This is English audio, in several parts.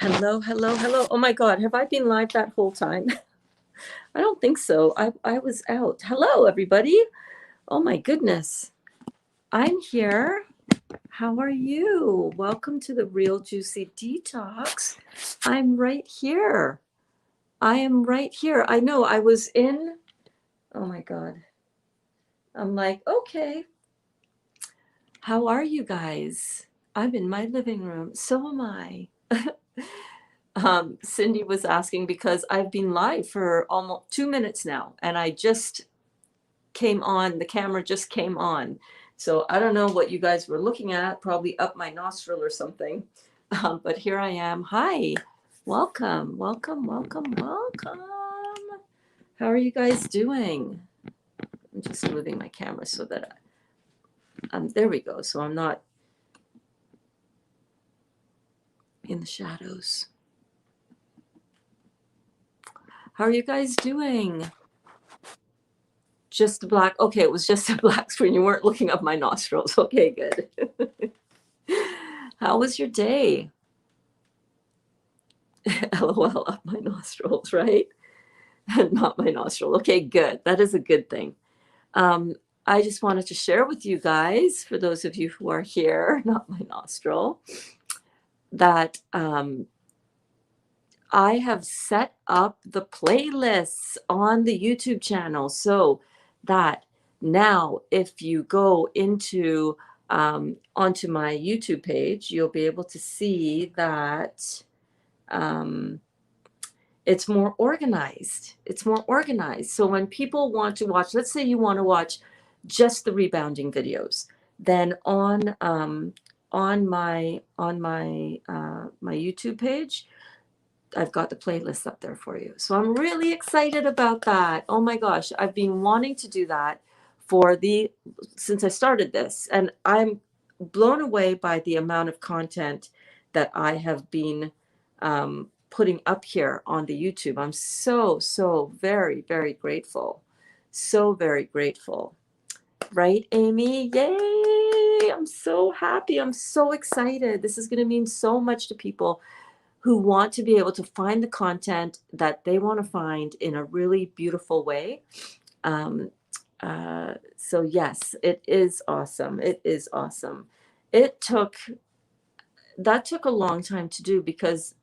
Hello, hello, hello. Oh my God, have I been live that whole time? I don't think so. I was out. Hello, everybody. Oh my goodness. I'm here. How are you? Welcome to the Real Juicy Detox. I'm right here. I am right here. I know I was in, oh my God. I'm like, okay, how are you guys? I'm in my living room. So am I. Cindy was asking because I've been live for almost 2 minutes now, and I just came on. The camera just came on, so I don't know what you guys were looking at. Probably up my nostril or something. But here I am. Hi, welcome, welcome, welcome, welcome. How are you guys doing? I'm just moving my camera so that there we go. So I'm not in the shadows. How are you guys doing? Just a black. Okay, it was just a black screen. You weren't looking up my nostrils. Okay, good. How was your day? LOL, up my nostrils, right? Not my nostril. Okay, good. That is a good thing. I just wanted to share with you guys, for those of you who are here, not my nostril, that I have set up the playlists on the YouTube channel so that now if you go into onto my YouTube page, you'll be able to see that it's more organized. It's more organized. So when people want to watch, let's say you want to watch just the rebounding videos, then on my my YouTube page, I've got the playlist up there for you. So I'm really excited about that. Oh my gosh, I've been wanting to do that since I started this, and I'm blown away by the amount of content that I have been putting up here on the YouTube. I'm so very, very grateful. So very grateful. Right, Amy? Yay! I'm so happy. I'm so excited. This is going to mean so much to people who want to be able to find the content that they want to find in a really beautiful way. So yes, it is awesome. It is awesome. That took a long time to do because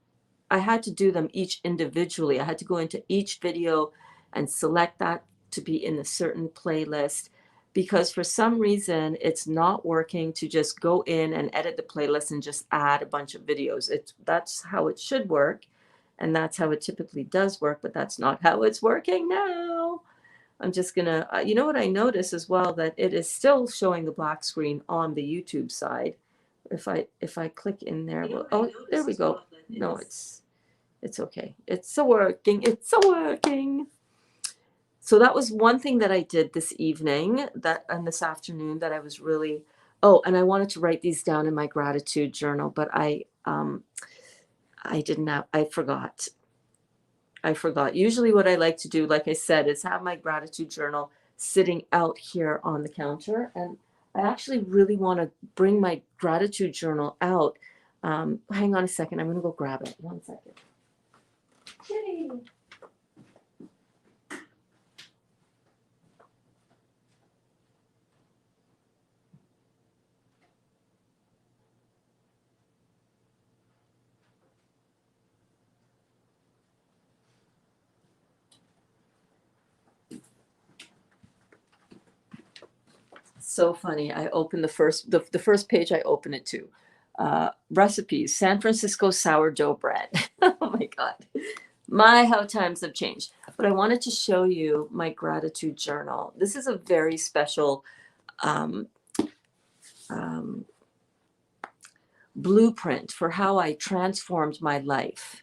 I had to do them each individually. I had to go into each video and select that to be in a certain playlist, because for some reason it's not working to just go in and edit the playlist and just add a bunch of videos. That's how it should work, and that's how it typically does work, but that's not how it's working now. I'm just gonna, you know what I notice as well, that it is still showing the black screen on the YouTube side. If I click in there, oh, there we go. No, it's okay. It's so working. It's so working. So that was one thing that I did this evening and this afternoon that I was really, oh, and I wanted to write these down in my gratitude journal, but I didn't have, I forgot. Usually what I like to do, like I said, is have my gratitude journal sitting out here on the counter. And I actually really want to bring my gratitude journal out. Hang on a second. I'm going to go grab it. 1 second. Kitty. So funny. I opened the first page I open it to. Recipes, San Francisco sourdough bread. Oh my God. How times have changed. But I wanted to show you my gratitude journal. This is a very special blueprint for how I transformed my life.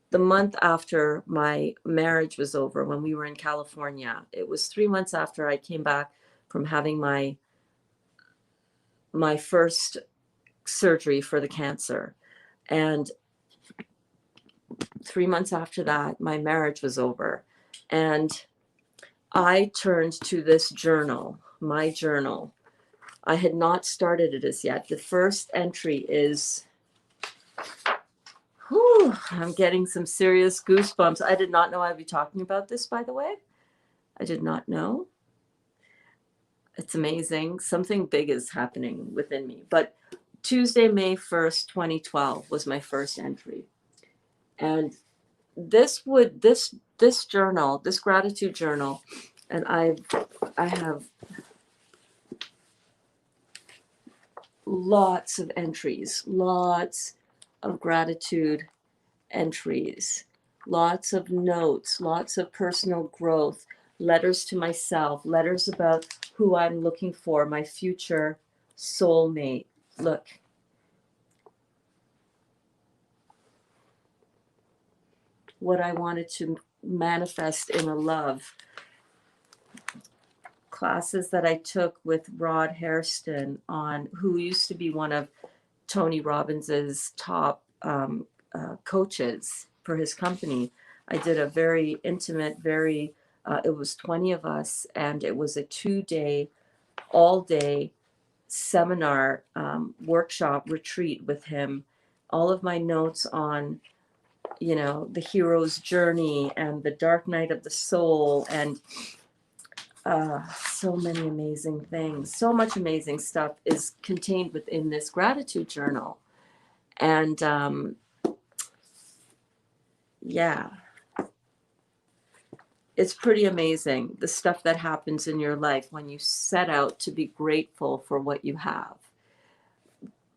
The month after my marriage was over, when we were in California, it was 3 months after I came back from having my first surgery for the cancer. And 3 months after that, my marriage was over. And I turned to this journal, my journal. I had not started it as yet. The first entry is Whew, I'm getting some serious goosebumps. I did not know I'd be talking about this, by the way. I did not know. It's amazing. Something big is happening within me. But Tuesday, May 1st, 2012 was my first entry. And this journal, this gratitude journal, and I have lots of entries, lots of gratitude entries, lots of notes, lots of personal growth, letters to myself, letters about who I'm looking for, my future soulmate. Look, what I wanted to manifest in a love. Classes that I took with Rod Hairston, on who used to be one of Tony Robbins's top coaches for his company. I did a very intimate, it was 20 of us, and it was a 2-day, all day seminar, workshop retreat with him. All of my notes on, the hero's journey and the dark night of the soul, and so many amazing things. So much amazing stuff is contained within this gratitude journal. And yeah, it's pretty amazing, the stuff that happens in your life when you set out to be grateful for what you have.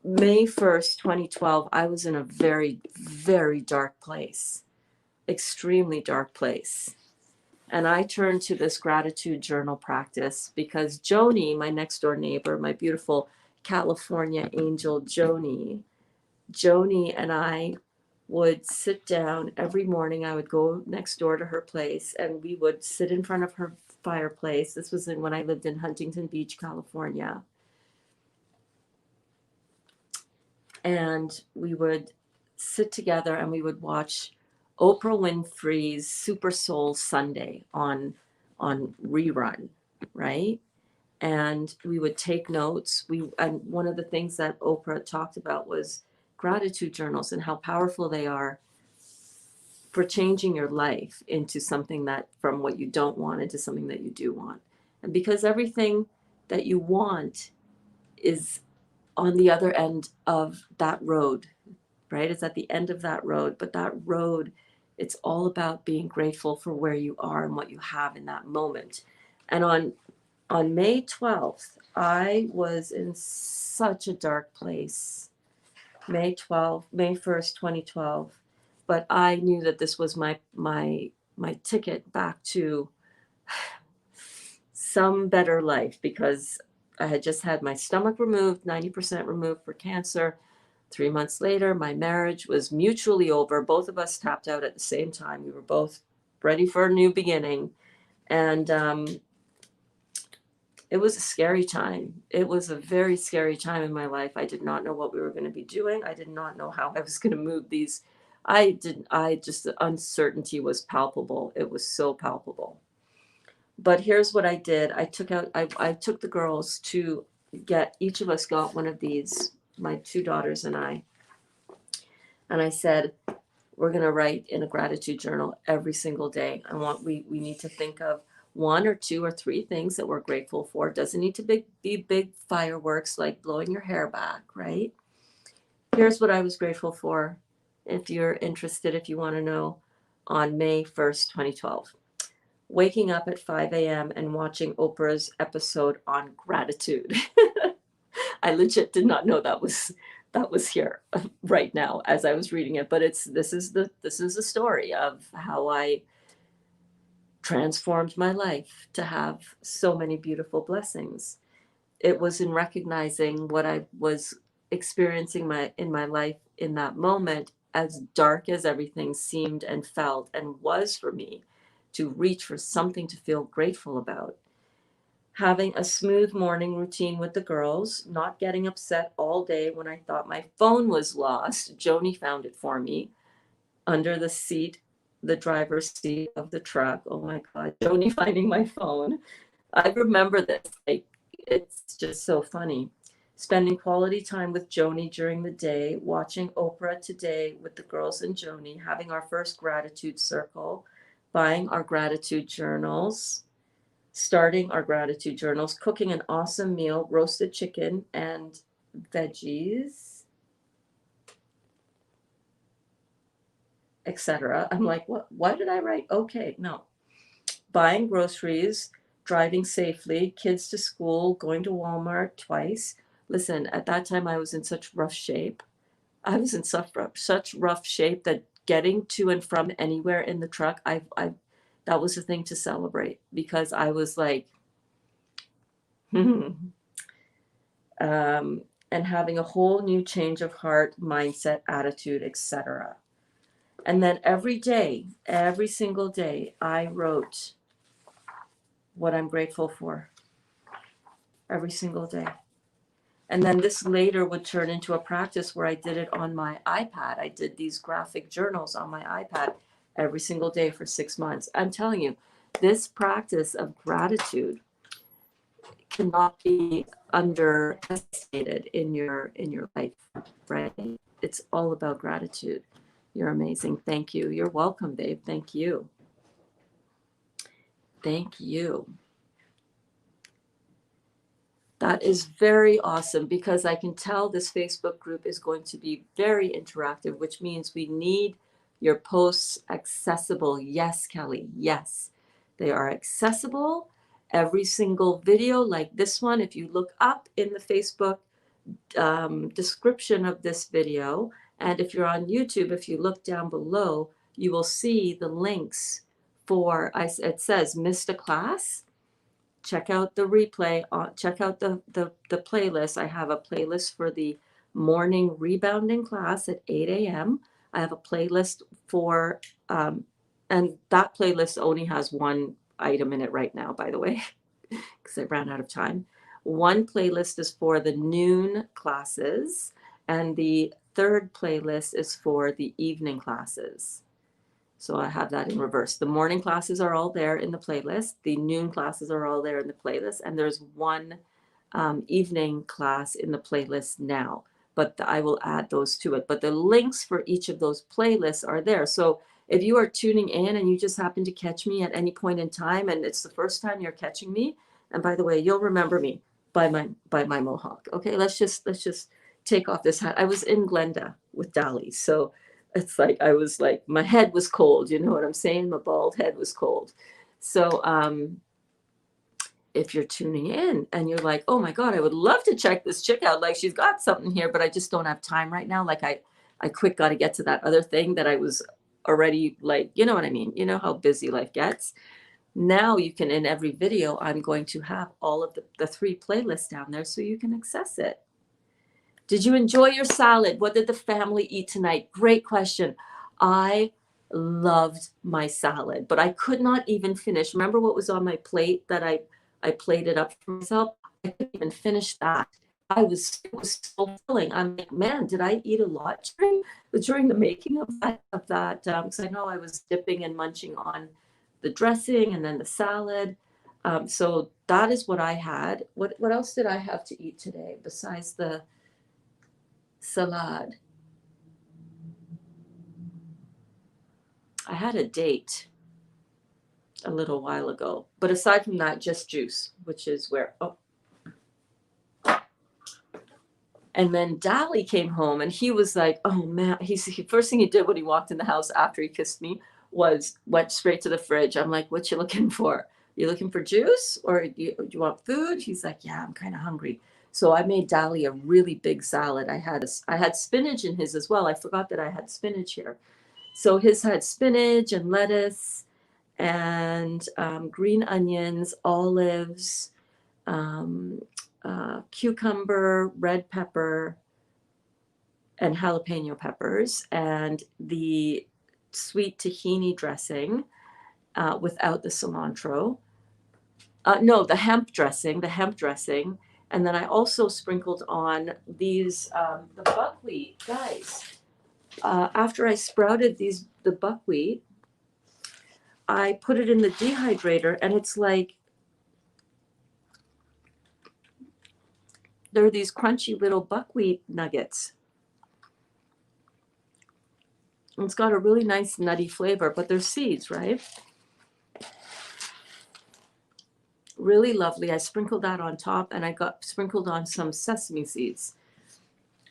May 1st, 2012, I was in a very, very dark place, extremely dark place. And I turned to this gratitude journal practice because Joni, my next door neighbor, my beautiful California angel Joni and I would sit down every morning. I would go next door to her place and we would sit in front of her fireplace. This was when I lived in Huntington Beach, California. And we would sit together and we would watch Oprah Winfrey's Super Soul Sunday on rerun, right? And we would take notes. And one of the things that Oprah talked about was gratitude journals and how powerful they are for changing your life into something that, from what you don't want into something that you do want. And because everything that you want is on the other end of that road, right? It's at the end of that road, but that road, it's all about being grateful for where you are and what you have in that moment. And on May 12th, I was in such a dark place. May 1st, 2012. But I knew that this was my ticket back to some better life, because I had just had my stomach removed, 90% removed for cancer. 3 months later, my marriage was mutually over. Both of us tapped out at the same time. We were both ready for a new beginning. And it was a scary time. It was a very scary time in my life. I did not know what we were going to be doing. I did not know how I was going to move these. The uncertainty was palpable. It was so palpable. But here's what I did. I took the girls to each of us got one of these, my 2 daughters and I said, we're going to write in a gratitude journal every single day. We need to think of 1 or 2 or 3 things that we're grateful for. It doesn't need to be big fireworks like blowing your hair back, right? Here's what I was grateful for, if you're interested, if you want to know, on May 1st, 2012. Waking up at 5 a.m. and watching Oprah's episode on gratitude. I legit did not know that was here right now as I was reading it, but this is the story of how I transformed my life to have so many beautiful blessings. It was in recognizing what I was experiencing in my life in that moment, as dark as everything seemed and felt and was for me, to reach for something to feel grateful about. Having a smooth morning routine with the girls, not getting upset all day when I thought my phone was lost. Joni found it for me under the seat, the driver's seat of the truck. Oh my God, Joni finding my phone. I remember this. It's just so funny. spending quality time with Joni during the day, watching Oprah Today with the girls and Joni, having our first gratitude circle, buying our gratitude journals, starting our gratitude journals, cooking an awesome meal, roasted chicken and veggies, etc. I'm like, what did I write? Okay, no. Buying groceries, driving safely, kids to school, going to Walmart twice. Listen, at that time I was in such rough shape. I was in such rough shape that getting to and from anywhere in the truck, I that was the thing to celebrate, because I was like, and having a whole new change of heart, mindset, attitude, etc. And then every day, every single day, I wrote what I'm grateful for every single day. And then this later would turn into a practice where I did it on my iPad. I did these graphic journals on my iPad every single day for 6 months. I'm telling you, this practice of gratitude cannot be underestimated in your life, right? It's all about gratitude. You're amazing. Thank you. You're welcome, babe. Thank you. Thank you. That is very awesome, because I can tell this Facebook group is going to be very interactive, which means we need your posts accessible. Yes, Kelly. Yes, they are accessible. Every single video like this one, if you look up in the Facebook description of this video, and if you're on YouTube, if you look down below, you will see the links for, it says missed a class. Check out the replay, check out the playlist. I have a playlist for the morning rebounding class at 8 a.m. I have a playlist for, and that playlist only has one item in it right now, by the way, because I ran out of time. One playlist is for the noon classes, and the third playlist is for the evening classes. So I have that in reverse. The morning classes are all there in the playlist. The noon classes are all there in the playlist. And there's one evening class in the playlist now. But I will add those to it. But the links for each of those playlists are there. So if you are tuning in and you just happen to catch me at any point in time, and it's the first time you're catching me, and by the way, you'll remember me by my mohawk. Okay, let's just take off this hat. I was in Glenda with Dali. So it's like I was like, my head was cold, you know what I'm saying? My bald head was cold. So if you're tuning in and you're like, oh my God, I would love to check this chick out, like she's got something here, but I just don't have time right now. Like I quick got to get to that other thing that I was already, like, you know what I mean? You know how busy life gets. Now you can, in every video, I'm going to have all of the 3 playlists down there so you can access it. Did you enjoy your salad? What did the family eat tonight? Great question. I loved my salad, but I could not even finish. Remember what was on my plate that I plated up for myself? I couldn't even finish that. It was so filling. I'm like, man, did I eat a lot during the making of that? Because I know I was dipping and munching on the dressing and then the salad. So that is what I had. What else did I have to eat today besides the salad? I had a date a little while ago, but aside from that, just juice, which is where, and then Dali came home and he was like, oh man, first thing he did when he walked in the house after he kissed me was went straight to the fridge. I'm like, what you looking for? You looking for juice, or do you want food? He's like, yeah, I'm kind of hungry. So I made Dali a really big salad. I had spinach in his as well. I forgot that I had spinach here. So his had spinach and lettuce and green onions, olives, cucumber, red pepper, and jalapeno peppers, and the sweet tahini dressing without the cilantro. No, the hemp dressing. And then I also sprinkled on these, the buckwheat, guys. After I sprouted the buckwheat, I put it in the dehydrator, and it's like They're these crunchy little buckwheat nuggets. And it's got a really nice nutty flavor, but they're seeds, right? Really lovely. I sprinkled that on top, and I got sprinkled on some sesame seeds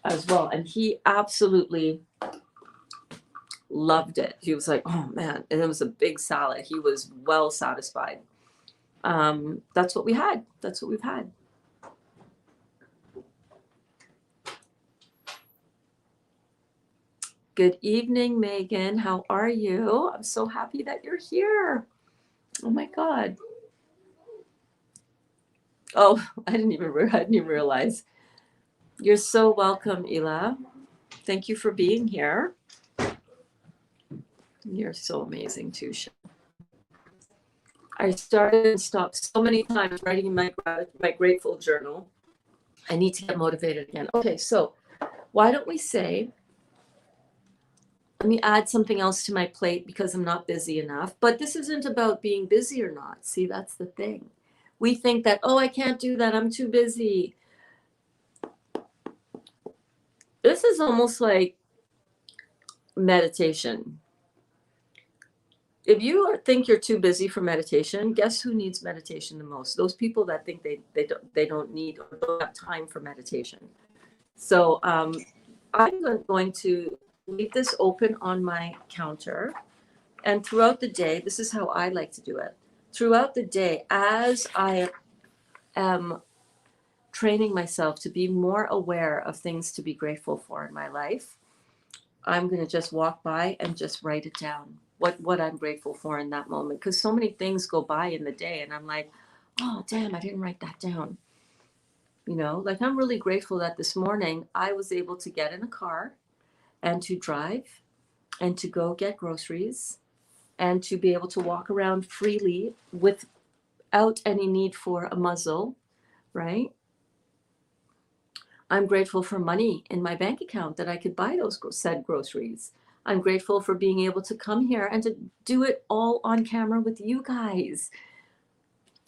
as well. And he absolutely loved it. He was like, oh man, and it was a big salad. He was well satisfied. That's what we had. That's what we've had. Good evening, Megan. How are you? I'm so happy that you're here. Oh my God. Oh, I didn't even realize. You're so welcome, Ela. Thank you for being here. You're so amazing too. I started and stopped so many times writing in my grateful journal. I need to get motivated again. Okay, so why don't we say, let me add something else to my plate because I'm not busy enough. But this isn't about being busy or not. See, that's the thing. We think that, oh, I can't do that. I'm too busy. This is almost like meditation. If you think you're too busy for meditation, guess who needs meditation the most? Those people that think they don't need or don't have time for meditation. So I'm going to leave this open on my counter. And throughout the day, this is how I like to do it. Throughout the day, as I am training myself to be more aware of things to be grateful for in my life, I'm going to just walk by and just write it down, what I'm grateful for in that moment. Because so many things go by in the day and I'm like, oh, damn, I didn't write that down. You know, like I'm really grateful that this morning I was able to get in a car and to drive and to go get groceries and to be able to walk around freely without any need for a muzzle, right? I'm grateful for money in my bank account that I could buy those said groceries. I'm grateful for being able to come here and to do it all on camera with you guys.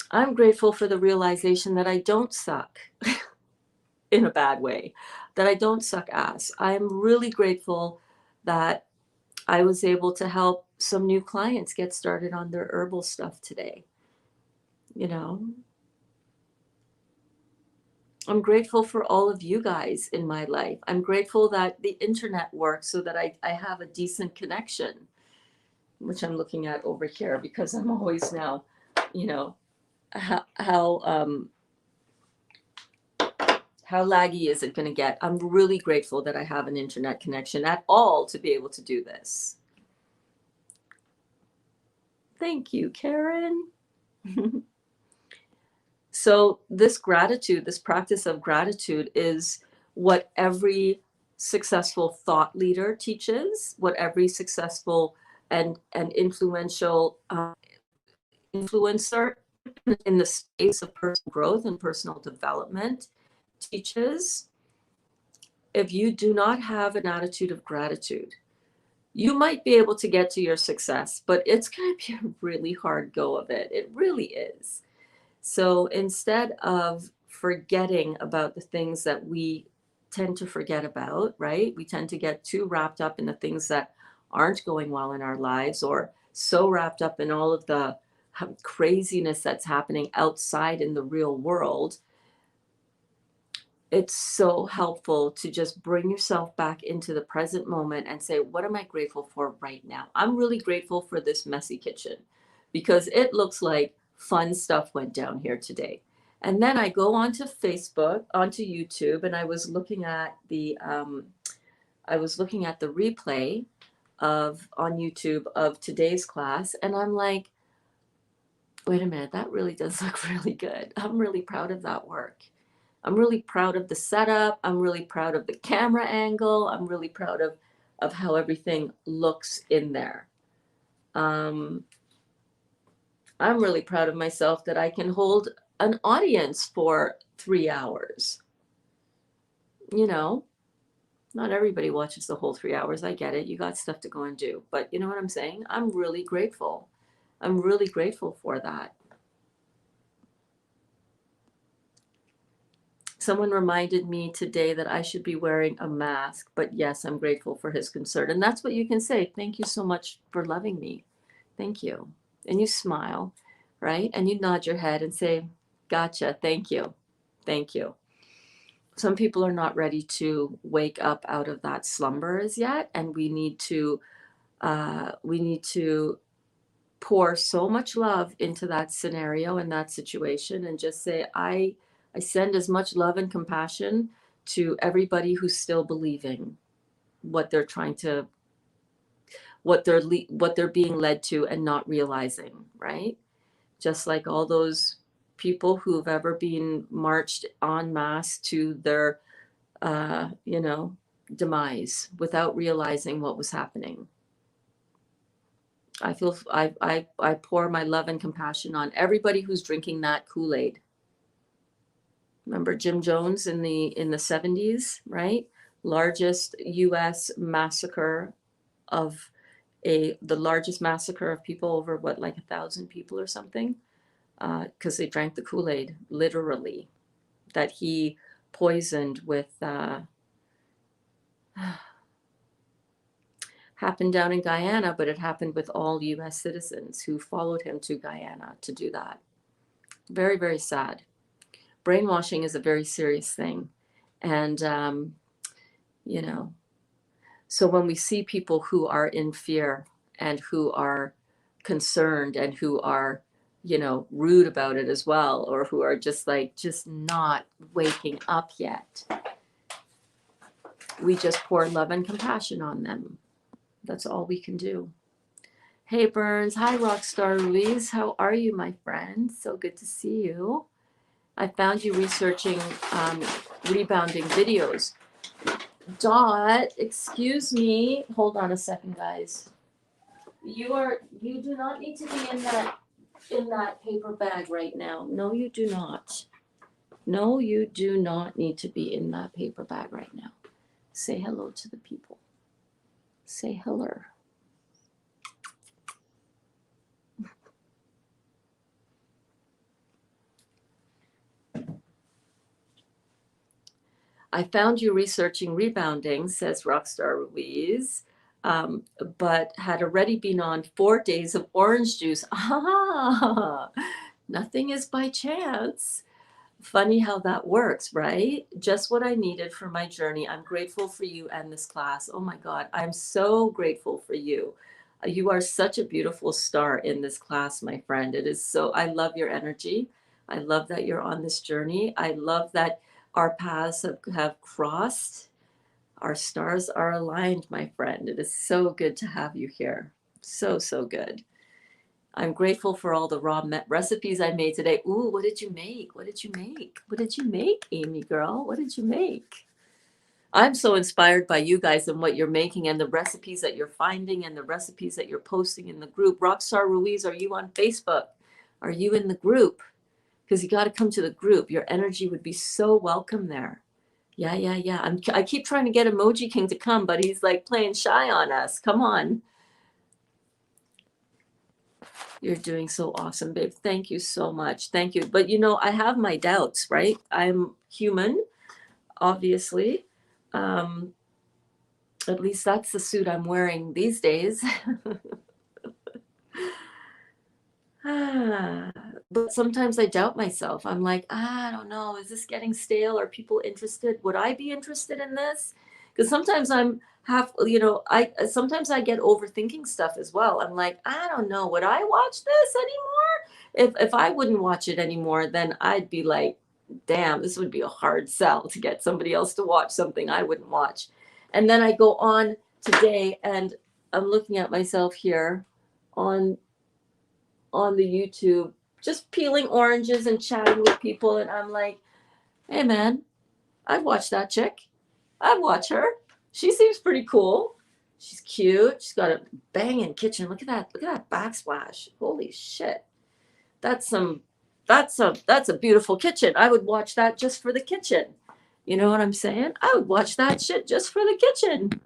I'm grateful for the realization that I don't suck in a bad way, that I don't suck ass. I'm really grateful that I was able to help some new clients get started on their herbal stuff today. You know, I'm grateful for all of you guys in my life. I'm grateful that the internet works so that I have a decent connection, which I'm looking at over here because I'm always now, you know, how laggy is it going to get? I'm really grateful that I have an internet connection at all to be able to do this. Thank you, Karen. So this gratitude, this practice of gratitude is what every successful thought leader teaches, what every successful and influential influencer in the space of personal growth and personal development teaches. If you do not have an attitude of gratitude, you might be able to get to your success, but it's going to be a really hard go of it. It really is. So instead of forgetting about the things that we tend to forget about, right? We tend to get too wrapped up in the things that aren't going well in our lives, or so wrapped up in all of the craziness that's happening outside in the real world. It's so helpful to just bring yourself back into the present moment and say, what am I grateful for right now? I'm really grateful for this messy kitchen because it looks like fun stuff went down here today. And then I go onto Facebook, onto YouTube, and I was looking at the replay on YouTube of today's class, and I'm like, wait a minute, that really does look really good. I'm really proud of that work. I'm really proud of the setup. I'm really proud of the camera angle. I'm really proud of how everything looks in there. I'm really proud of myself that I can hold an audience for 3 hours. You know, not everybody watches the whole 3 hours. I get it. You got stuff to go and do. But you know what I'm saying? I'm really grateful. I'm really grateful for that. Someone reminded me today that I should be wearing a mask, but yes, I'm grateful for his concern. And that's what you can say. Thank you so much for loving me. Thank you. And you smile, right? And you nod your head and say, gotcha. Thank you. Thank you. Some people are not ready to wake up out of that slumber as yet. And we need to pour so much love into that scenario and that situation and just say, I send as much love and compassion to everybody who's still believing what they're trying to, what they're being led to and not realizing, right? Just like all those people who've ever been marched en masse to their, demise without realizing what was happening. I pour my love and compassion on everybody who's drinking that Kool-Aid. Remember Jim Jones in the 70s, right? Largest U.S. massacre of the largest massacre of people, over what, like 1,000 people or something, because they drank the Kool-Aid, literally, that he poisoned with. Happened down in Guyana, but it happened with all U.S. citizens who followed him to Guyana to do that. Very, very sad. Brainwashing is a very serious thing. And, so when we see people who are in fear and who are concerned and who are, rude about it as well, or who are just not waking up yet, we just pour love and compassion on them. That's all we can do. Hey Burns, hi Rockstar Ruiz, how are you, my friend? So good to see you. I found you researching rebounding videos. Dot, excuse me. Hold on a second, guys. You do not need to be in that paper bag right now. No, you do not. No, you do not need to be in that paper bag right now. Say hello to the people. Say hello. I found you researching rebounding, says Rockstar Ruiz, but had already been on 4 days of orange juice. Ah, nothing is by chance. Funny how that works, right? Just what I needed for my journey. I'm grateful for you and this class. Oh my God, I'm so grateful for you. You are such a beautiful star in this class, my friend. It is so, I love your energy. I love that you're on this journey. I love that our paths have crossed. Our stars are aligned, my friend. It is so good to have you here. So, so good. I'm grateful for all the raw recipes I made today. Ooh, what did you make? What did you make? What did you make, Amy girl? What did you make? I'm so inspired by you guys and what you're making and the recipes that you're finding and the recipes that you're posting in the group. Rockstar Ruiz, are you on Facebook? Are you in the group? Because you got to come to the group. Your energy would be so welcome there. Yeah. I keep trying to get Emoji King to come, but he's like playing shy on us. Come on. You're doing so awesome, babe. Thank you so much. Thank you. But I have my doubts, right? I'm human, obviously. At least that's the suit I'm wearing these days. But sometimes I doubt myself. I'm like, I don't know. Is this getting stale? Are people interested? Would I be interested in this? Because sometimes sometimes I get overthinking stuff as well. I'm like, I don't know. Would I watch this anymore? If I wouldn't watch it anymore, then I'd be like, damn, this would be a hard sell to get somebody else to watch something I wouldn't watch. And then I go on today and I'm looking at myself here on the YouTube, just peeling oranges and chatting with people. And I'm like, hey man, I'd watch that chick. I'd watch her. She seems pretty cool. She's cute. She's got a banging kitchen. Look at that backsplash. Holy shit. That's a beautiful kitchen. I would watch that just for the kitchen. You know what I'm saying? I would watch that shit just for the kitchen.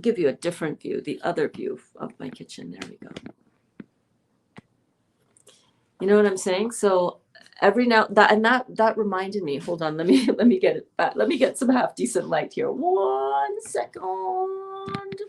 Give you a different view, the other view of my kitchen. There we go. You know what I'm saying? So every now that reminded me. Hold on, let me get it back. Let me get some half decent light here. 1 second.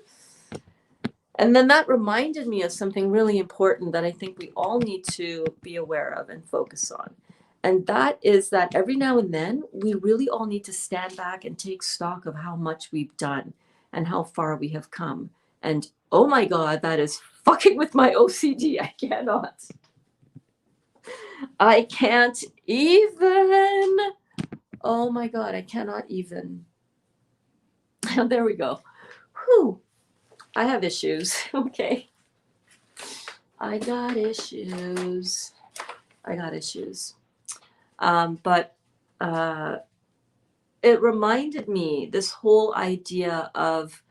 And then that reminded me of something really important that I think we all need to be aware of and focus on. And that is that every now and then we really all need to stand back and take stock of how much we've done and how far we have come. And oh my God, that is fucking with my OCD. I cannot. I can't even. Oh my God, I cannot even. There we go. Whew. I have issues. Okay. I got issues. I got issues. But it reminded me this whole idea of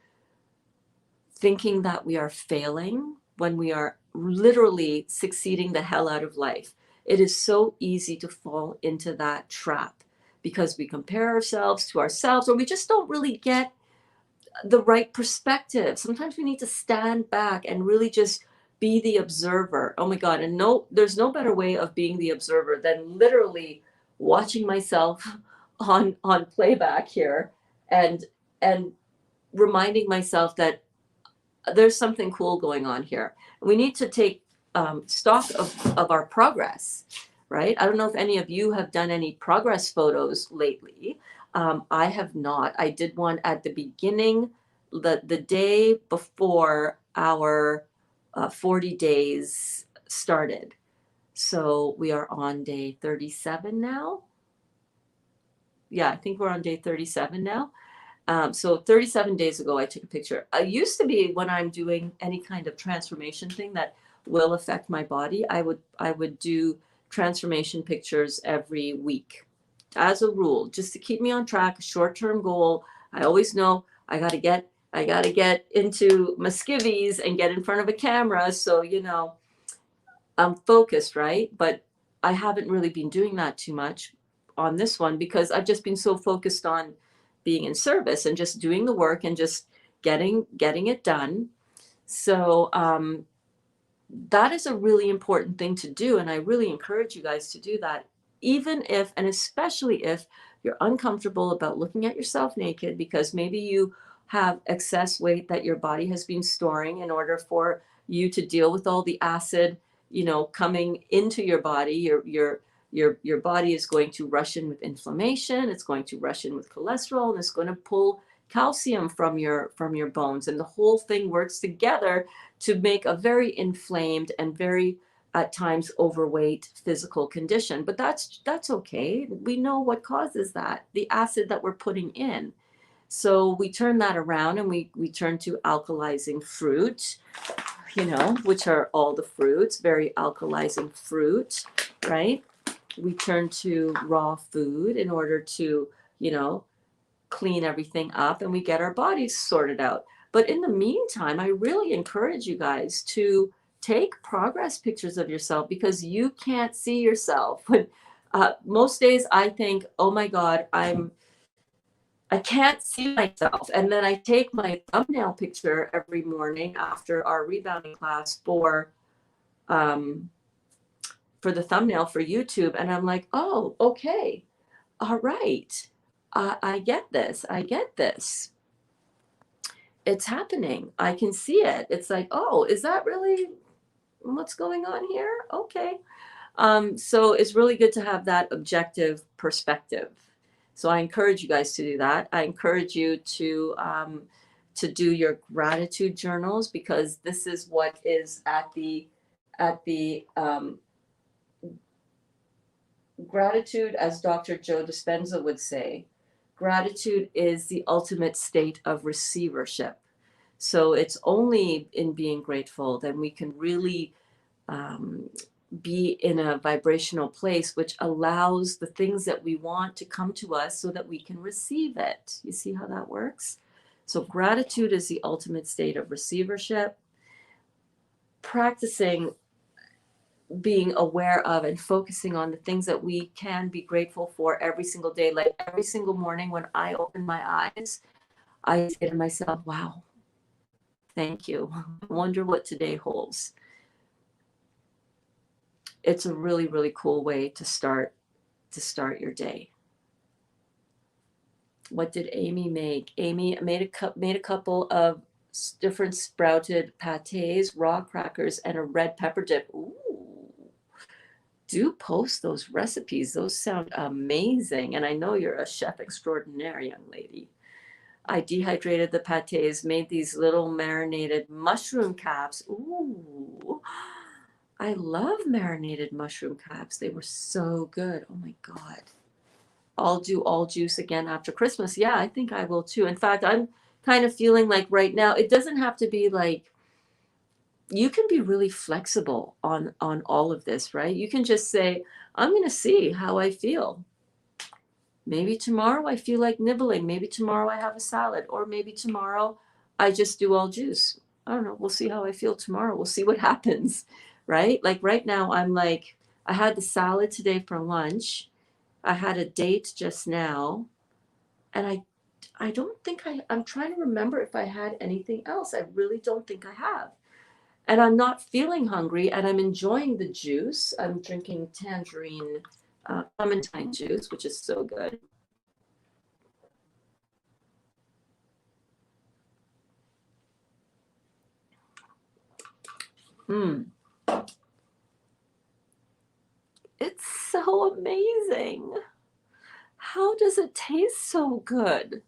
thinking that we are failing when we are literally succeeding the hell out of life. It is so easy to fall into that trap because we compare ourselves to ourselves, or we just don't really get the right perspective. Sometimes we need to stand back and really just be the observer. Oh my God. And no, there's no better way of being the observer than literally watching myself on playback here and and reminding myself that there's something cool going on here. We need to take stock of our progress, right? I don't know if any of you have done any progress photos lately. I have not. I did one at the beginning, the day before our 40 days started. So we are on day 37 now. Yeah, I think we're on day 37 now. So 37 days ago, I took a picture. I used to be when I'm doing any kind of transformation thing that will affect my body, I would do transformation pictures every week as a rule, just to keep me on track, a short-term goal. I always know I gotta get into my skivvies and get in front of a camera. So, I'm focused, right? But I haven't really been doing that too much on this one because I've just been so focused on being in service and just doing the work and just getting it done. So that is a really important thing to do, and I really encourage you guys to do that, even if and especially if you're uncomfortable about looking at yourself naked because maybe you have excess weight that your body has been storing in order for you to deal with all the acid, coming into your body. Your body is going to rush in with inflammation, it's going to rush in with cholesterol, and it's going to pull calcium from your bones, and the whole thing works together to make a very inflamed and very at times overweight physical condition. But that's okay. We know what causes that, the acid that we're putting in. So we turn that around and we turn to alkalizing fruit, which are all the fruits, very alkalizing fruit, right? We turn to raw food in order to, clean everything up, and we get our bodies sorted out. But in the meantime, I really encourage you guys to take progress pictures of yourself because you can't see yourself. When most days I think, oh my God, I can't see myself. And then I take my thumbnail picture every morning after our rebounding class um, for the thumbnail for YouTube. And I'm like, oh, okay. All right. I get this. I get this. It's happening. I can see it. It's like, oh, is that really what's going on here? Okay. So it's really good to have that objective perspective. So I encourage you guys to do that. I encourage you to do your gratitude journals, because this is what is at the gratitude, as Dr. Joe Dispenza would say. Gratitude is the ultimate state of receivership. So it's only in being grateful that we can really um, be in a vibrational place which allows the things that we want to come to us so that we can receive it. You see how that works? So gratitude is the ultimate state of receivership. Practicing being aware of and focusing on the things that we can be grateful for every single day. Like every single morning when I open my eyes, I say to myself, wow, thank you. I wonder what today holds. it's a really, really cool way to start your day. What did Amy make? Amy made a couple of different sprouted pâtés, raw crackers, and a red pepper dip. Ooh, do post those recipes. Those sound amazing. And I know you're a chef extraordinaire, young lady. I dehydrated the pâtés, made these little marinated mushroom caps. Ooh, I love marinated mushroom caps. They were so good. Oh my God. I'll do all juice again after Christmas. Yeah, I think I will too. In fact, I'm kind of feeling like right now, it doesn't have to be like, you can be really flexible on all of this, right? You can just say, I'm going to see how I feel. Maybe tomorrow I feel like nibbling. Maybe tomorrow I have a salad, or maybe tomorrow I just do all juice. I don't know. We'll see how I feel tomorrow. We'll see what happens, right? Like right now, I'm like, I had the salad today for lunch. I had a date just now, and I don't think I'm trying to remember if I had anything else. I really don't think I have. And I'm not feeling hungry, and I'm enjoying the juice. I'm drinking tangerine clementine juice, which is so good. Mm. It's so amazing. How does it taste so good?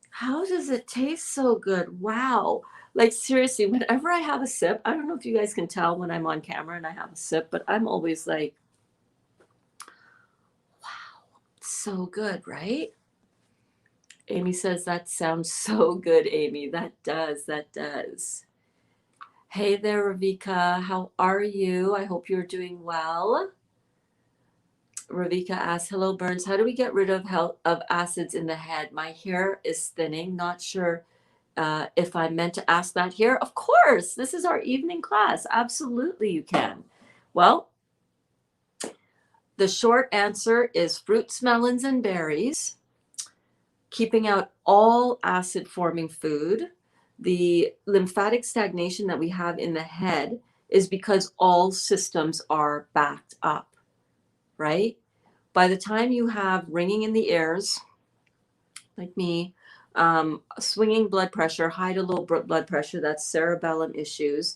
How does it taste so good? Wow. Like seriously, whenever I have a sip, I don't know if you guys can tell when I'm on camera and I have a sip, but I'm always like, wow, so good, right? Amy says that sounds so good, Amy. That does, that does. Hey there, Ravika. How are you? I hope you're doing well. Ravika asks, hello, Burns. How do we get rid of acids in the head? My hair is thinning. Not sure if I meant to ask that here. Of course, this is our evening class. Absolutely, you can. Well, the short answer is fruits, melons, and berries. Keeping out all acid-forming food. The lymphatic stagnation that we have in the head is because all systems are backed up, right? By the time you have ringing in the ears, like me, swinging blood pressure, high to low blood pressure, that's cerebellum issues,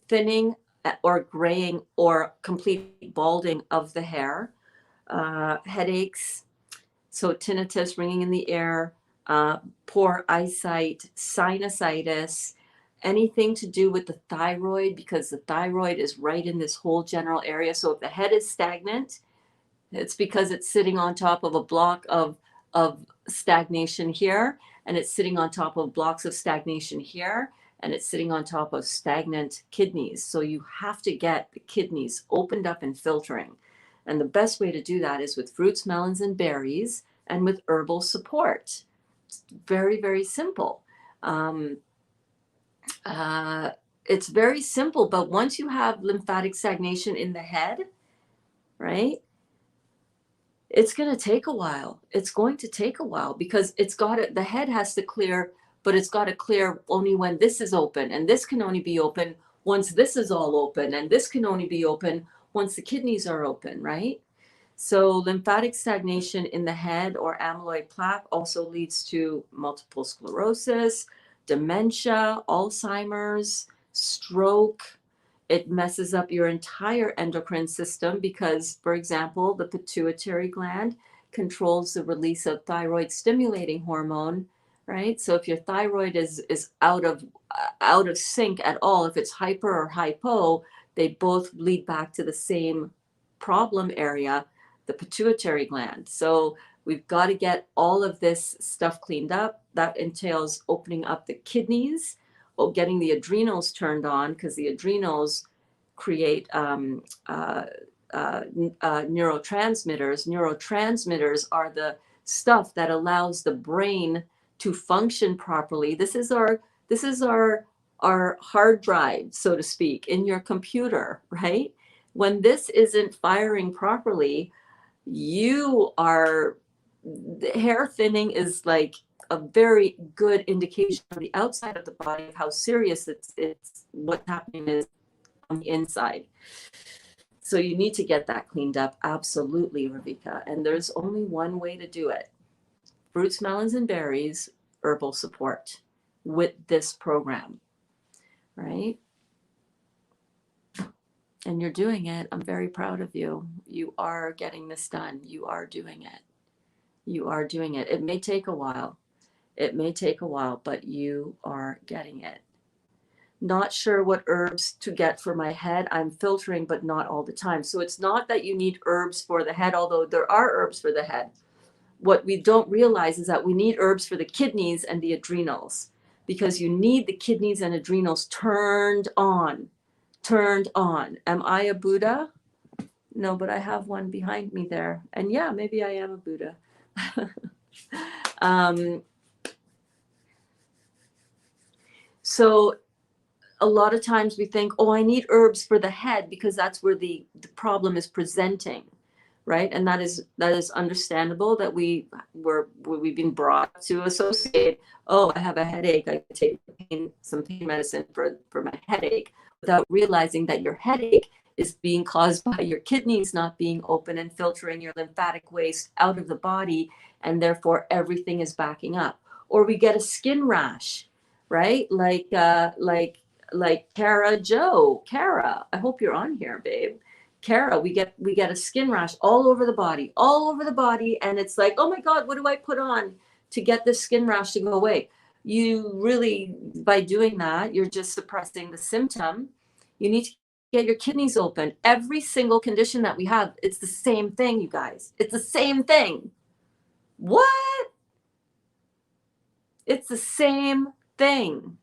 thinning or graying or complete balding of the hair, headaches, so tinnitus, ringing in the ear, poor eyesight, sinusitis, anything to do with the thyroid, because the thyroid is right in this whole general area. So if the head is stagnant, it's because it's sitting on top of a block of stagnation here, and it's sitting on top of blocks of stagnation here, and it's sitting on top of stagnant kidneys. So you have to get the kidneys opened up and filtering. And the best way to do that is with fruits, melons, and berries, and with herbal support. It's very, very simple. It's very simple, but once you have lymphatic stagnation in the head, right? It's going to take a while. It's going to take a while because the head has to clear, but it's got to clear only when this is open. And this can only be open once this is all open. And this can only be open once the kidneys are open, right? So lymphatic stagnation in the head or amyloid plaque also leads to multiple sclerosis, dementia, Alzheimer's, stroke. It messes up your entire endocrine system because, for example, the pituitary gland controls the release of thyroid stimulating hormone, right? So if your thyroid is out of sync at all, if it's hyper or hypo, they both lead back to the same problem area, the pituitary gland. So we've got to get all of this stuff cleaned up. That entails opening up the kidneys, getting the adrenals turned on, because the adrenals create neurotransmitters. Neurotransmitters are the stuff that allows the brain to function properly. This is our hard drive, so to speak, in your computer, right? When this isn't firing properly, the hair thinning is like a very good indication on the outside of the body of how serious it's what's happening is on the inside. So you need to get that cleaned up. Absolutely, Ravika. And there's only one way to do it. Fruits, melons, and berries, herbal support with this program, right? And you're doing it. I'm very proud of you. You are getting this done. You are doing it. You are doing it. It may take a while. It may take a while, but you are getting it. Not sure what herbs to get for my head. I'm filtering, but not all the time. So it's not that you need herbs for the head, although there are herbs for the head. What we don't realize is that we need herbs for the kidneys and the adrenals, because you need the kidneys and adrenals turned on. Turned on. Am I a Buddha? No, but I have one behind me there. And yeah, maybe I am a Buddha. So a lot of times we think, oh, I need herbs for the head because that's where the problem is presenting, right? And that is understandable, that we've been brought to associate, oh, I have a headache, I can take some pain medicine for my headache, without realizing that your headache is being caused by your kidneys not being open and filtering your lymphatic waste out of the body, and therefore everything is backing up. Or we get a skin rash, right? Like Kara, I hope you're on here, babe. Kara, we get a skin rash all over the body, and it's like, oh my God, what do I put on to get this skin rash to go away? You really, by doing that, you're just suppressing the symptom. You need to get your kidneys open. Every single condition that we have, it's the same thing, you guys. It's the same thing. What? It's the same thing.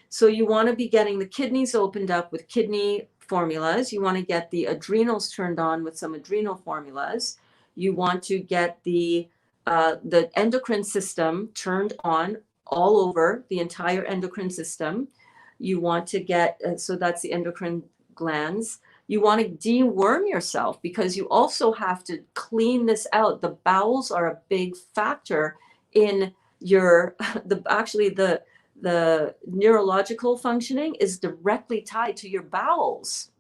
So you want to be getting the kidneys opened up with kidney formulas. You want to get the adrenals turned on with some adrenal formulas. You want to get the endocrine system turned on all over the entire endocrine system. You want to get, so that's the endocrine glands. You want to deworm yourself, because you also have to clean this out. The bowels are a big factor in your, the neurological functioning is directly tied to your bowels.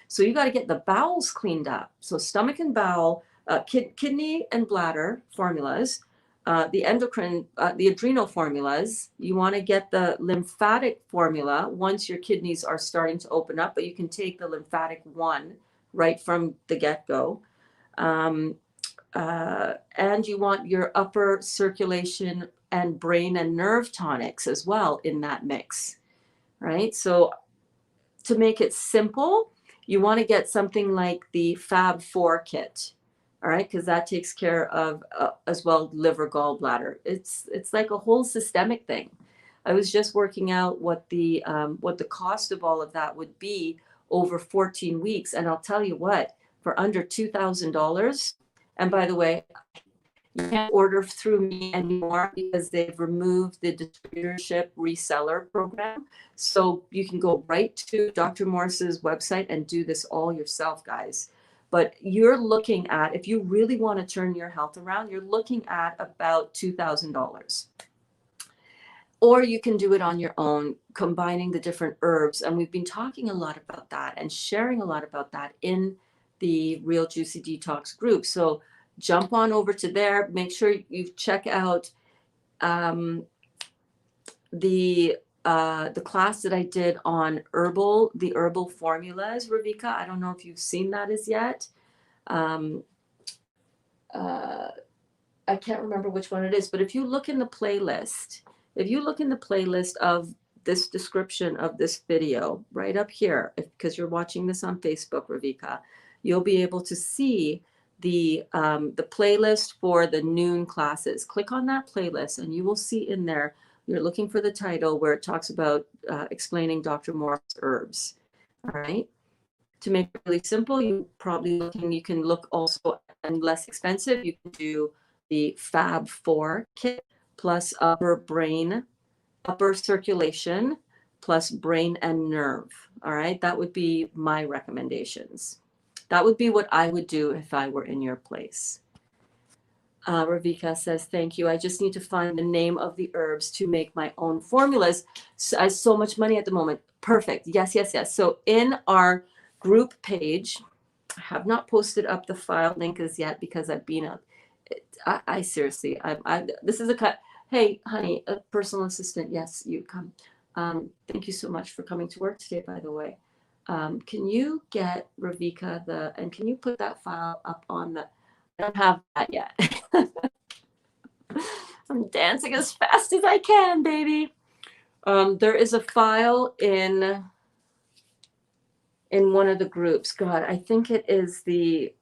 So you got to get the bowels cleaned up. So stomach and bowel, kidney and bladder formulas, the endocrine, the adrenal formulas. You want to get the lymphatic formula once your kidneys are starting to open up, but you can take the lymphatic one right from the get-go. And you want your upper circulation and brain and nerve tonics as well in that mix, right? So to make it simple, you want to get something like the Fab 4 kit, all right? Because that takes care of as well liver, gallbladder. It's like a whole systemic thing. I was just working out what the cost of all of that would be over 14 weeks, and I'll tell you what, for under $2,000. And by the way, you can't order through me anymore because they've removed the distributorship reseller program. So you can go right to Dr. Morris's website and do this all yourself, guys. But you're looking at, if you really want to turn your health around, you're looking at about $2,000. Or you can do it on your own, combining the different herbs. And we've been talking a lot about that and sharing a lot about that in the Real Juicy Detox group. So jump on over to there. Make sure you check out the class that I did on the herbal formulas, Ravika. I don't know if you've seen that as yet. I can't remember which one it is, but if you look in the playlist, of this description of this video right up here, because you're watching this on Facebook, Ravika, you'll be able to see the playlist for the noon classes. Click on that playlist and you will see in there, you're looking for the title where it talks about explaining Dr. Morris herbs. All right. To make it really simple, you can look also, and less expensive, you can do the Fab 4 kit plus upper circulation plus brain and nerve. All right. That would be my recommendations. That would be what I would do if I were in your place. Ravika says, thank you. I just need to find the name of the herbs to make my own formulas. So, I have so much money at the moment. Perfect. Yes, yes, yes. So in our group page, I have not posted up the file link as yet because I've been up. I seriously, this is a cut. Hey, honey, a personal assistant. Yes, you come. Thank you so much for coming to work today, by the way. Can you get Ravika and can you put that file up on the, I don't have that yet. I'm dancing as fast as I can, baby. There is a file in one of the groups. God, I think it is the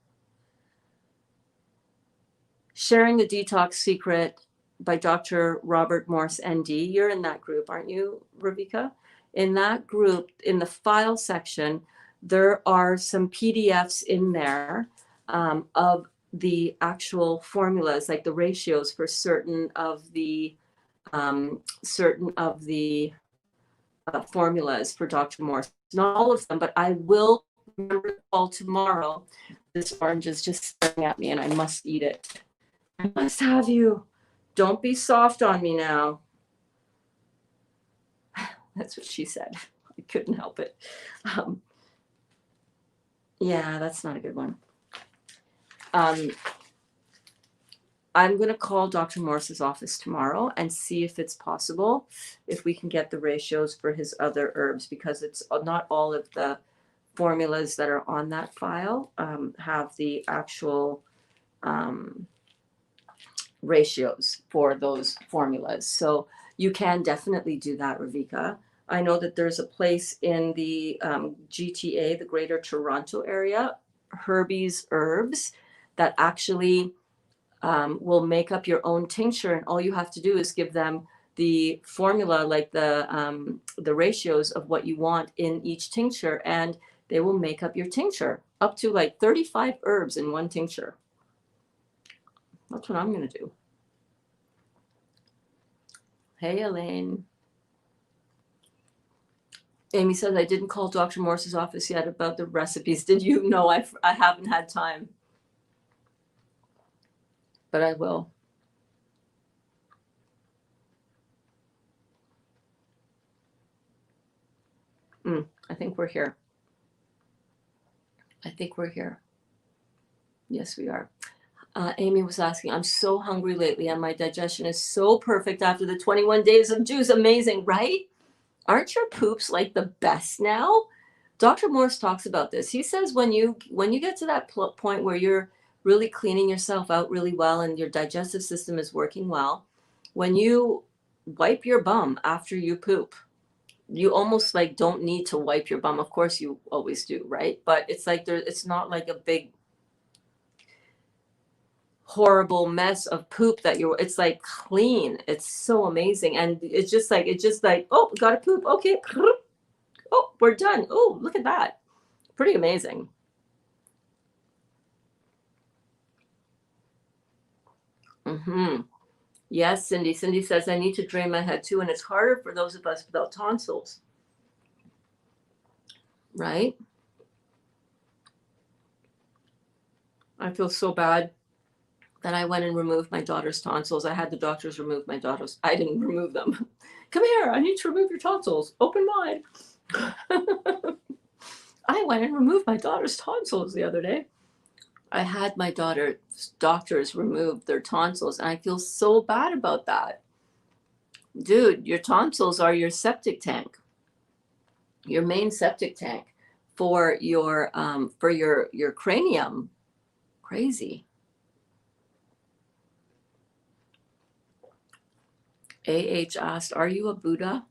Sharing the Detox Secret by Dr. Robert Morse, ND. You're in that group, aren't you, Ravika? In that group, in the file section, there are some PDFs in there of the actual formulas, like the ratios for certain of the formulas for Dr. Morse. Not all of them, but I will remember to call tomorrow. This orange is just staring at me and I must eat it. I must have you. Don't be soft on me now. That's what she said. I couldn't help it. Yeah, that's not a good one. I'm going to call Dr. Morse's office tomorrow and see if it's possible, if we can get the ratios for his other herbs, because it's not all of the formulas that are on that file have the actual ratios for those formulas. So you can definitely do that, Ravika. I know that there's a place in the GTA, the Greater Toronto area, Herbie's Herbs, that actually will make up your own tincture, and all you have to do is give them the formula, like the ratios of what you want in each tincture, and they will make up your tincture, up to like 35 herbs in one tincture. That's what I'm going to do. Hey, Elaine. Amy says, I didn't call Dr. Morse's office yet about the recipes. Did you? No, I haven't had time. But I will. I think we're here. I think we're here. Yes, we are. Amy was asking, I'm so hungry lately and my digestion is so perfect after the 21 days of juice. Amazing, right? Aren't your poops like the best now? Dr. Morse talks about this. He says when you get to that point where you're really cleaning yourself out really well and your digestive system is working well, when you wipe your bum after you poop, you almost like don't need to wipe your bum. Of course you always do, right? But it's like it's not like a big horrible mess of poop that it's like clean. It's so amazing. And it's just like oh, gotta poop, okay, oh, we're done. Oh, look at that. Pretty amazing. Yes, Cindy says I need to drain my head too, and it's harder for those of us without tonsils, right? I feel so bad that I went and removed my daughter's tonsils. I had the doctors remove my daughter's. I didn't remove them. Come here, I need to remove your tonsils. Open wide. I went and removed my daughter's tonsils the other day. I had my daughter's doctors remove their tonsils, and I feel so bad about that. Dude, your tonsils are your septic tank, your main septic tank for your cranium. Crazy. AH asked, are you a Buddha?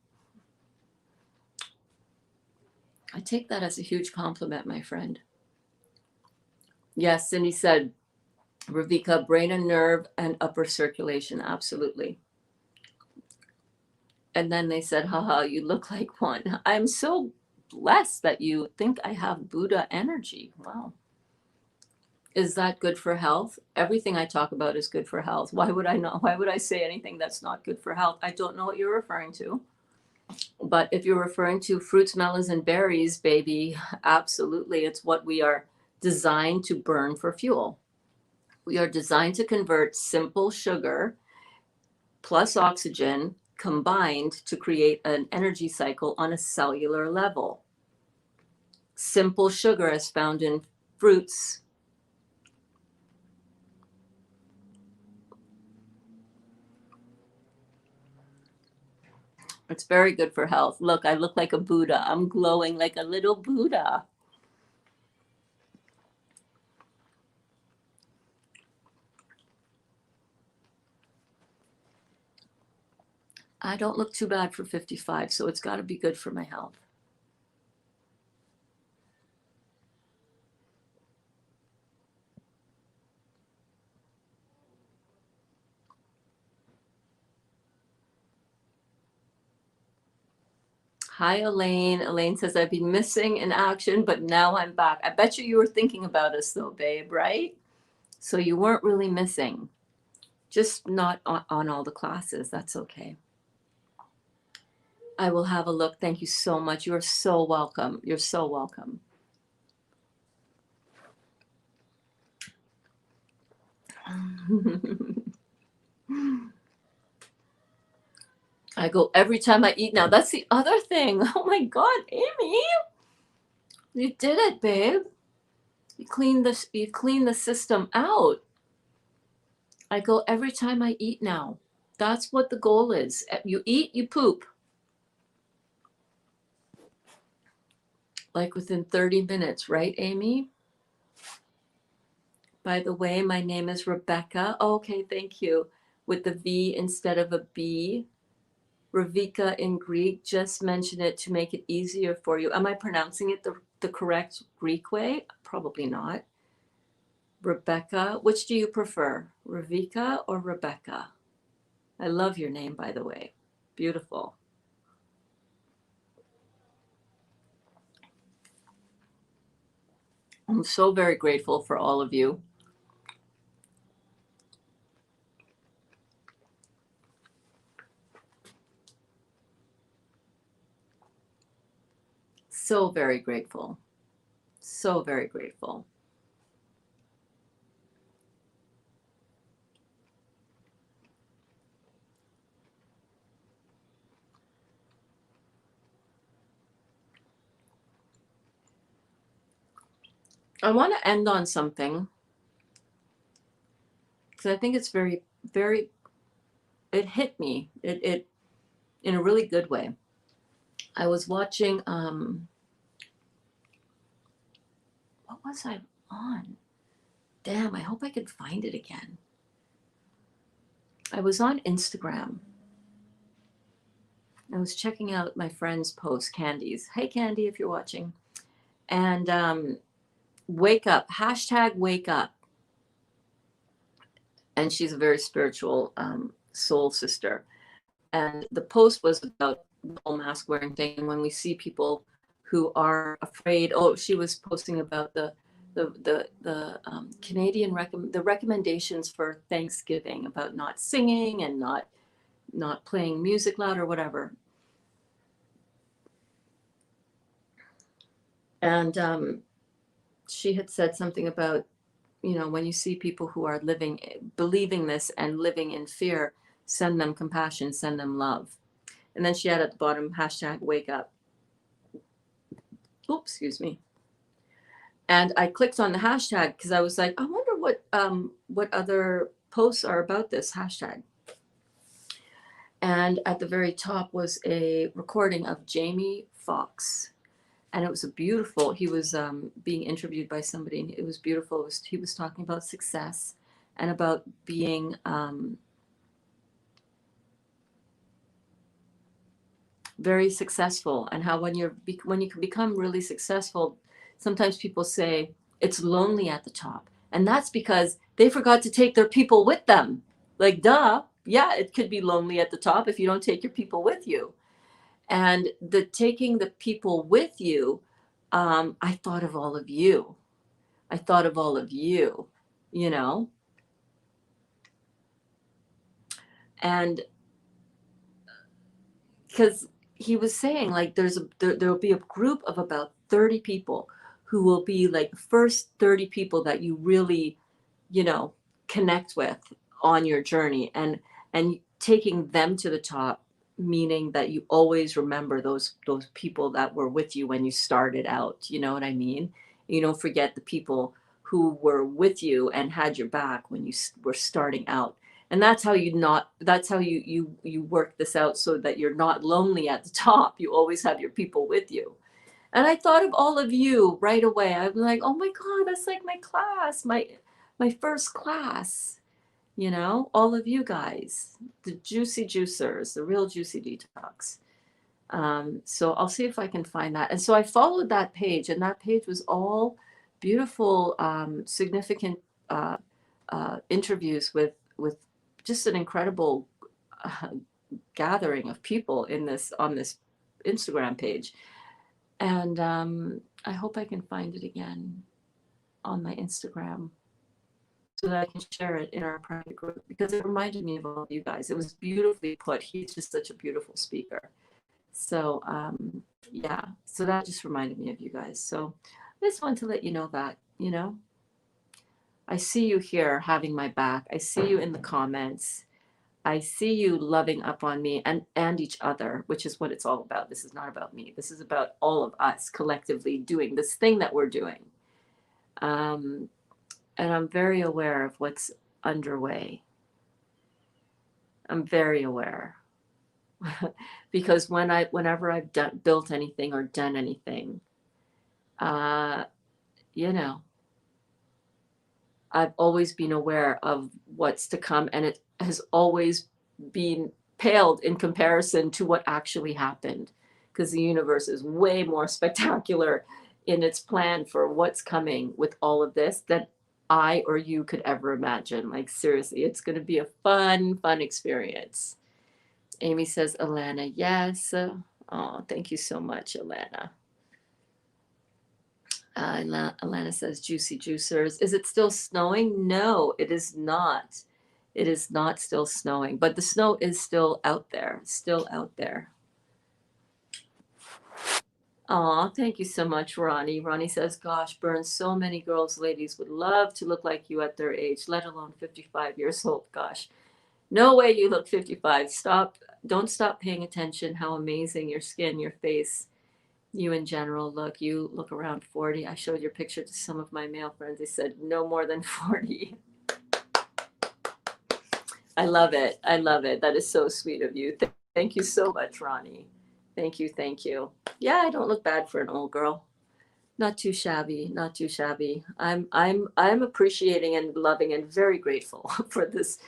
I take that as a huge compliment, my friend. Yes, Cindy said, Ravika, brain and nerve and upper circulation, absolutely. And then they said, haha, you look like one. I'm so blessed that you think I have Buddha energy. Wow. Is that good for health? Everything I talk about is good for health. Why would I say anything that's not good for health? I don't know what you're referring to. But if you're referring to fruits, melons, and berries, baby, absolutely. It's what we are designed to burn for fuel. We are designed to convert simple sugar plus oxygen combined to create an energy cycle on a cellular level. Simple sugar is found in fruits. It's very good for health. Look, I look like a Buddha. I'm glowing like a little Buddha. I don't look too bad for 55, so it's got to be good for my health. Hi, Elaine. Elaine says, I've been missing in action, but now I'm back. I bet you were thinking about us though, babe, right? So you weren't really missing, just not on all the classes. That's okay. I will have a look. Thank you so much. You're so welcome. You're so welcome. I go every time I eat now. That's the other thing. Oh my God, Amy, you did it, babe. You clean the system out. I go every time I eat now. That's what the goal is. You eat, you poop. Like within 30 minutes, right, Amy? By the way, my name is Rebecca. Oh, okay, thank you. With the V instead of a B. Ravika in Greek, just mention it to make it easier for you. Am I pronouncing it the correct Greek way? Probably not. Rebecca, which do you prefer, Ravika or Rebecca? I love your name, by the way. Beautiful. I'm so very grateful for all of you. So very grateful. So very grateful. I want to end on something because I think it's very, very, it hit me. It in a really good way. I was watching, what was I on? Damn, I hope I can find it again. I was on Instagram. I was checking out my friend's post, Candy's. Hey, Candy, if you're watching. And wake up, hashtag wake up. And she's a very spiritual soul sister. And the post was about the whole mask wearing thing. And when we see people who are afraid, oh, she was posting about the Canadian the recommendations for Thanksgiving about not singing and not playing music loud or whatever. And she had said something about, when you see people who are believing this and living in fear, send them compassion, send them love. And then she had at the bottom, hashtag wake up. Oops, excuse me. And I clicked on the hashtag because I was like, I wonder what other posts are about this hashtag. And at the very top was a recording of Jamie Foxx. And it was he was being interviewed by somebody, and it was beautiful. He was talking about success and about being very successful, and how when you can become really successful, sometimes people say it's lonely at the top. And that's because they forgot to take their people with them. Like, duh, yeah, it could be lonely at the top if you don't take your people with you. And the taking the people with you, I thought of all of you. I thought of all of you, and because he was saying, like, there'll be a group of about 30 people who will be like the first 30 people that you really, connect with on your journey, and taking them to the top, meaning that you always remember those people that were with you when you started out. You know what I mean? You don't forget the people who were with you and had your back when you were starting out. And that's how you work this out, so that you're not lonely at the top. You always have your people with you. And I thought of all of you right away. I'm like, oh my God, that's like my class, my first class. You know, all of you guys, the juicy juicers, the real juicy detox. So I'll see if I can find that. And so I followed that page, and that page was all beautiful, significant interviews with just an incredible uh, gathering of people in this on this Instagram page. And I hope I can find it again on my Instagram, so that I can share it in our private group, because it reminded me of all of you guys. It was beautifully put. He's just such a beautiful speaker. So yeah, so that just reminded me of you guys. So I just wanted to let you know that, you know, I see you here having my back. I see you in the comments. I see you loving up on me and each other, which is what it's all about. This is not about me. This is about all of us collectively doing this thing that we're doing. And I'm very aware of what's underway. I'm very aware. Because whenever I've built anything or done anything, you know, I've always been aware of what's to come, and it has always been paled in comparison to what actually happened, because the universe is way more spectacular in its plan for what's coming with all of this than I or you could ever imagine. Like, seriously, it's going to be a fun experience. Amy says, Alana, yes. Oh, thank you so much, Alana. Alana says, juicy juicers. Is it still snowing? No, it is not. It is not still snowing, but the snow is still out there, Oh, thank you so much, Ronnie. Ronnie says, gosh, Burns, so many girls, ladies would love to look like you at their age, let alone 55 years old. Gosh, no way you look 55. Don't stop paying attention how amazing your skin, your face, you in general look. You look around 40. I showed your picture to some of my male friends. They said no more than 40. I love it. I love it. That is so sweet of you. Thank you so much, Ronnie. Thank you. Thank you. Yeah, I don't look bad for an old girl. Not too shabby. Not too shabby. I'm appreciating and loving and very grateful for this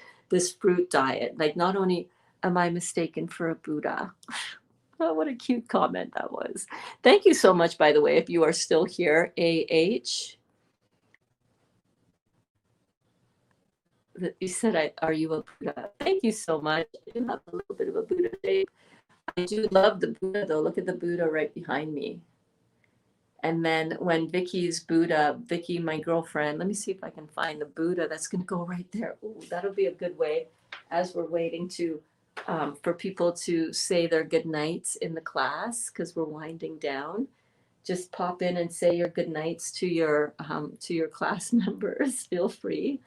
fruit diet. Like, not only am I mistaken for a Buddha. Oh, what a cute comment that was. Thank you so much, by the way, if you are still here, AH. You said, are you a Buddha? Thank you so much. I do have a little bit of a Buddha shape. I do love the Buddha, though. Look at the Buddha right behind me. And then when Vicky's Buddha, Vicky, my girlfriend, let me see if I can find the Buddha that's going to go right there. Ooh, that'll be a good way, as we're waiting to for people to say their good nights in the class, because we're winding down. Just pop in and say your good nights to your class members. Feel free.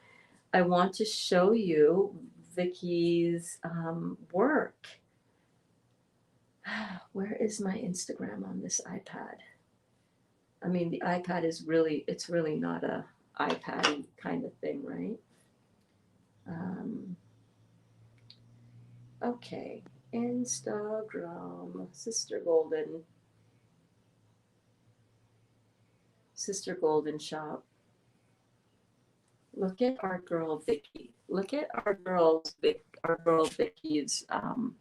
I want to show you Vicky's work. Where is my Instagram on this iPad? I mean, the iPad is it's really not a iPad kind of thing, right? Okay, Instagram, Sister Golden Shop. Look at our girl Vicky. Look at our girl Vicky's. Hold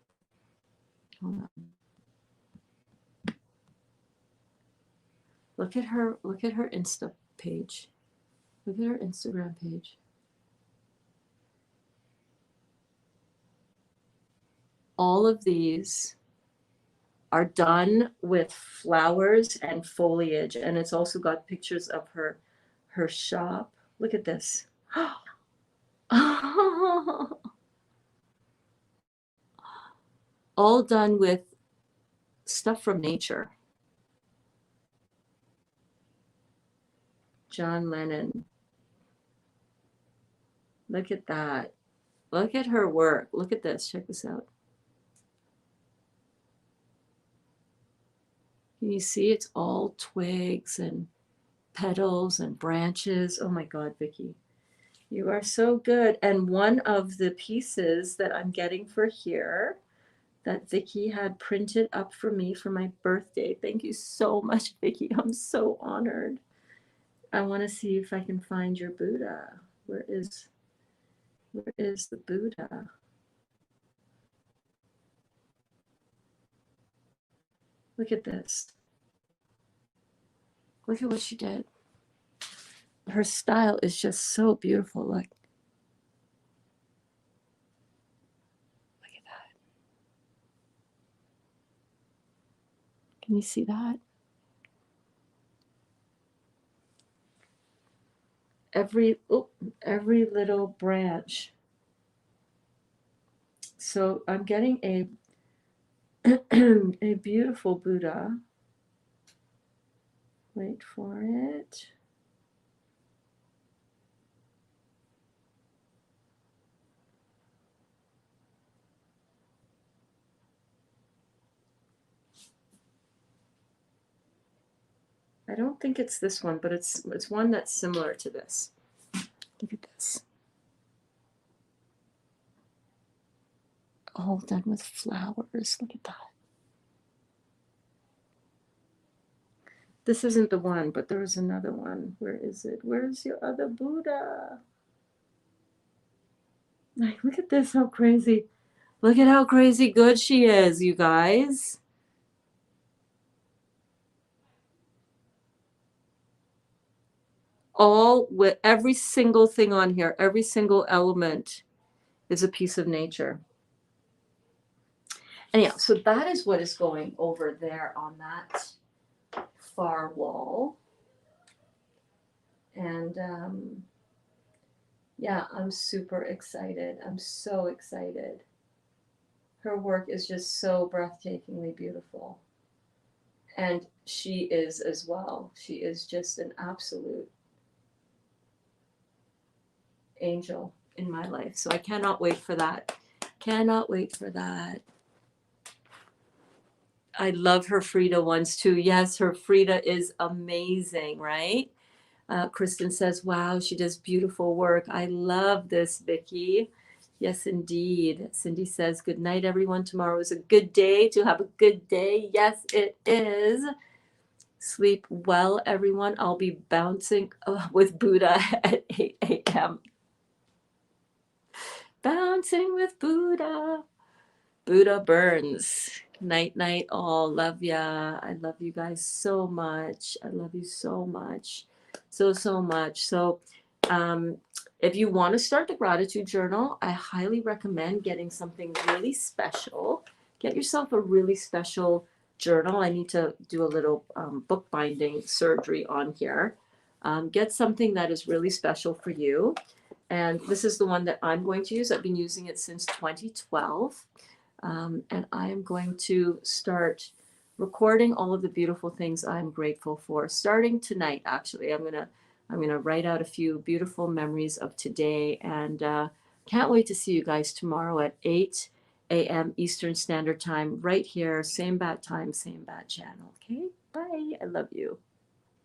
on. Look at her Insta page. Look at her Instagram page. All of these are done with flowers and foliage, and it's also got pictures of her shop. Look at this. All done with stuff from nature. John Lennon. Look at that. Look at her work. Look at this. Check this out. Can you see it's all twigs and petals and branches? Oh my God, Vicky. You are so good. And one of the pieces that I'm getting for here that Vicky had printed up for me for my birthday. Thank you so much, Vicky. I'm so honored. I want to see if I can find your Buddha. Where is the Buddha? Look at this. Look at what she did. Her style is just so beautiful. Look at that. Can you see that? Every little branch. So I'm getting a a beautiful Buddha. Wait for it. I don't think it's this one, but it's one that's similar to this. Look at this. All done with flowers. Look at that. This isn't the one, but there was another one. Where is it? Where's your other Buddha? Like, look at this, how crazy. Look at how crazy good she is, you guys. All with every single thing on here, every single element is a piece of nature. Anyhow, so that is what is going over there on that far wall. And yeah, I'm super excited. I'm so excited. Her work is just so breathtakingly beautiful. And she is as well. She is just an absolute angel in my life. So I cannot wait for that. Cannot wait for that. I love her Frida ones too. Yes, her Frida is amazing, right? Kristen says, wow, she does beautiful work. I love this, Vicky. Yes, indeed. Cindy says, good night, everyone. Tomorrow is a good day to have a good day. Yes, it is. Sleep well, everyone. I'll be bouncing with Buddha at 8 a.m. Bouncing with Buddha. Buddha burns. Night, night, all. Love ya. I love you guys so much. I love you so much. So much. So, if you want to start the gratitude journal, I highly recommend getting something really special. Get yourself a really special journal. I need to do a little bookbinding surgery on here. Get something that is really special for you. And this is the one that I'm going to use. I've been using it since 2012. And I am going to start recording all of the beautiful things I'm grateful for. Starting tonight, actually, I'm gonna write out a few beautiful memories of today, and can't wait to see you guys tomorrow at 8 a.m. Eastern Standard Time, right here, same bat time, same bat channel. Okay, bye. I love you.